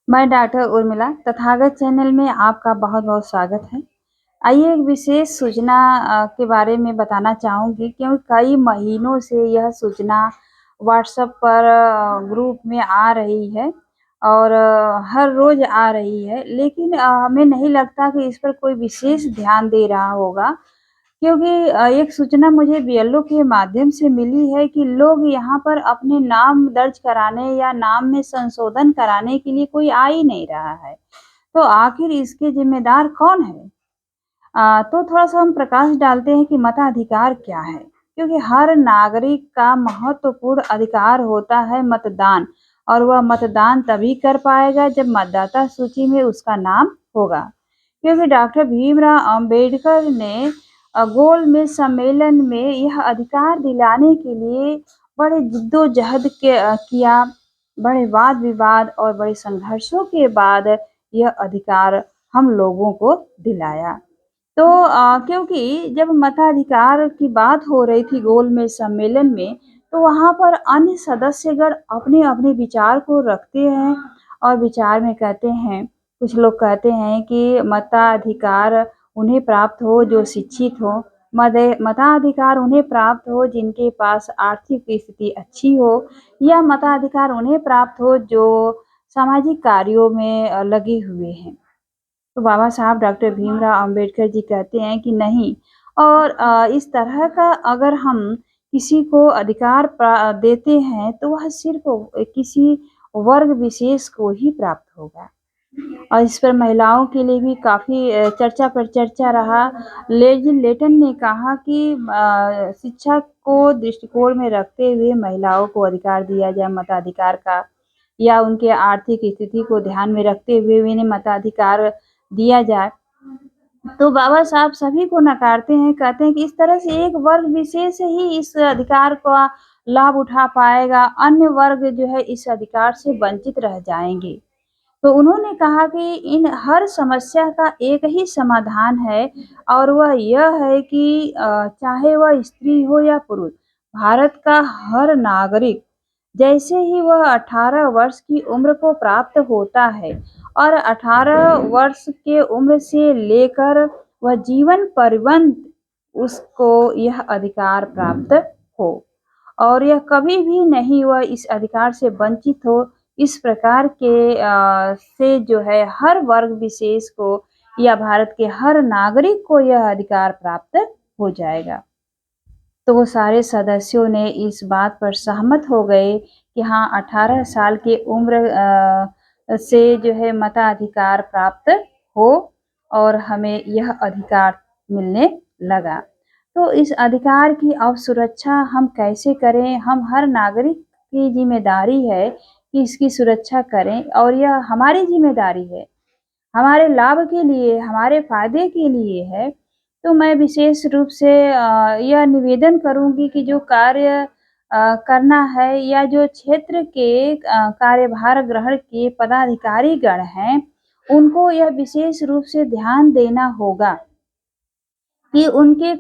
मैं doctor Urmila Tathagata channel में आपका बहुत-बहुत स्वागत है। आइए एक विशेष सूचना के बारे में बताना चाहूँगी क्योंकि कई महीनों से यह सूचना व्हाट्सएप पर ग्रुप में आ रही है और हर रोज़ आ रही है। लेकिन हमें नहीं लगता कि इस पर कोई विशेष ध्यान दे रहा होगा क्योंकि एक सूचना मुझे बीएलओ के माध्यम से मिली है कि लोग यहाँ पर अपने नाम दर्ज कराने या नाम में संशोधन कराने के लिए कोई आ ही नहीं रहा है। तो आखिर इसके ज़िम्मेदार कौन है? तो थोड़ा-सा हम प्रकाश डालते हैं कि मताधिकार क्या है? क्योंकि हर नागरिक का महत्वपूर्ण अधिकार होता है मतदान और वह मतदान तभी कर पाएगा जब मतदाता सूची में उसका नाम होगा। क्योंकि डॉक्टर भीमराव अम्बेडकर ने गोलमेज सम्मेलन में यह अधिकार दिलाने के लिए बड़े जिद्दोजहद किया, बड़े वाद-विवाद और बड़े संघर्षों के बाद यह अधिकार हम लोगों को दिलाया। तो क्योंकि जब मताधिकार की बात हो रही थी गोलमेज सम्मेलन में, तो वहाँ पर अन्य सदस्यगण अपने-अपने विचार को रखते हैं और विचार में कहते हैं, कुछ लोग कहते हैं कि मताधिकार उन्हें प्राप्त हो जो शिक्षित हों, मताधिकार उन्हें प्राप्त हो जिनके पास आर्थिक स्थिति अच्छी हो या मताधिकार उन्हें प्राप्त हो जो सामाजिक कार्यों में लगे हुए हैं। तो बाबा साहब डॉक्टर भीमराव अम्बेडकर जी कहते हैं कि नहीं और इस तरह का अगर हम किसी को अधिकार देते हैं तो वह सिर्फ किसी वर्ग विशेष को ही प्राप्त होगा। और इस पर महिलाओं के लिए भी काफ़ी चर्चा पर चर्चा रहा। लेजिस्लेटर ने कहा कि शिक्षा को दृष्टिकोण में रखते हुए महिलाओं को अधिकार दिया जाए मताधिकार का या उनके आर्थिक स्थिति को ध्यान में रखते हुए इन्हें मताधिकार दिया जाए। तो बाबा साहब सभी को नकारते हैं, कहते हैं कि इस तरह से एक वर्ग विशेष ही इस अधिकार का लाभ उठा पाएगा, अन्य वर्ग जो है इस अधिकार से वंचित रह जाएँगे। तो उन्होंने कहा कि इन हर समस्या का एक ही समाधान है और वह यह है कि चाहे वह स्त्री हो या पुरुष, भारत का हर नागरिक जैसे ही वह 18 वर्ष की उम्र को प्राप्त होता है और 18 वर्ष के उम्र से लेकर वह जीवन पर्यंत उसको यह अधिकार प्राप्त हो और यह कभी भी नहीं वह इस अधिकार से वंचित हो। इस प्रकार के से जो है हर वर्ग विशेष को या भारत के हर नागरिक को यह अधिकार प्राप्त हो जाएगा। तो वो सारे सदस्यों ने इस बात पर सहमत हो गए कि हाँ 18 साल की उम्र से जो है मताधिकार प्राप्त हो और हमें यह अधिकार मिलने लगा। तो इस अधिकार की अब सुरक्षा हम कैसे करें? हम हर नागरिक की ज़िम्मेदारी है कि इसकी सुरक्षा करें और यह हमारी ज़िम्मेदारी है। हमारे लाभ के लिए, हमारे फ़ायदे के लिए है। तो मैं विशेष रूप से यह निवेदन करूँगी कि जो कार्य करना है या जो क्षेत्र के कार्यभार ग्रहण के पदाधिकारीगण हैं, उनको यह विशेष रूप से ध्यान देना होगा कि उनके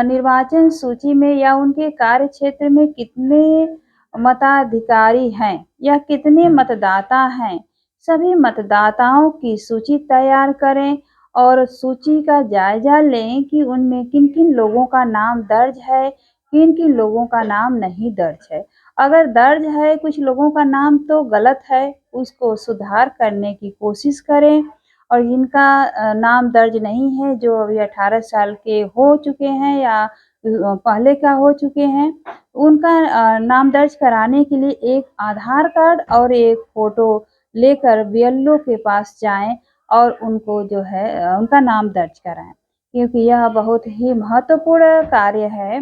निर्वाचन सूची में या उनके कार्य क्षेत्र में कितने मताधिकारी हैं या कितने मतदाता हैं। सभी मतदाताओं की सूची तैयार करें और सूची का जायज़ा लें कि उनमें किन-किन लोगों का नाम दर्ज है, किन-किन लोगों का नाम नहीं दर्ज है। अगर दर्ज है कुछ लोगों का नाम तो गलत है, उसको सुधार करने की कोशिश करें और जिनका नाम दर्ज नहीं है, जो अभी 18 साल के हो चुके हैं या पहले का हो चुके हैं, उनका नाम दर्ज कराने के लिए एक आधार कार्ड और एक फ़ोटो लेकर बीएलओ के पास जाएँ और उनको जो है उनका नाम दर्ज कराएँ। क्योंकि यह बहुत ही महत्वपूर्ण कार्य है।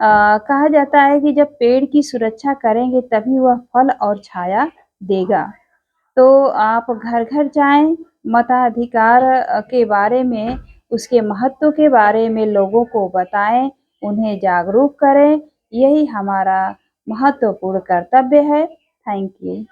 कहा जाता है कि जब पेड़ की सुरक्षा करेंगे तभी वह फल और छाया देगा। तो आप घर-घर जाएँ, मताधिकार के बारे में, उसके महत्व के बारे में लोगों को बताएँ, उन्हें जागरूक करें, यही हमारा महत्वपूर्ण कर्तव्य है। Thank you.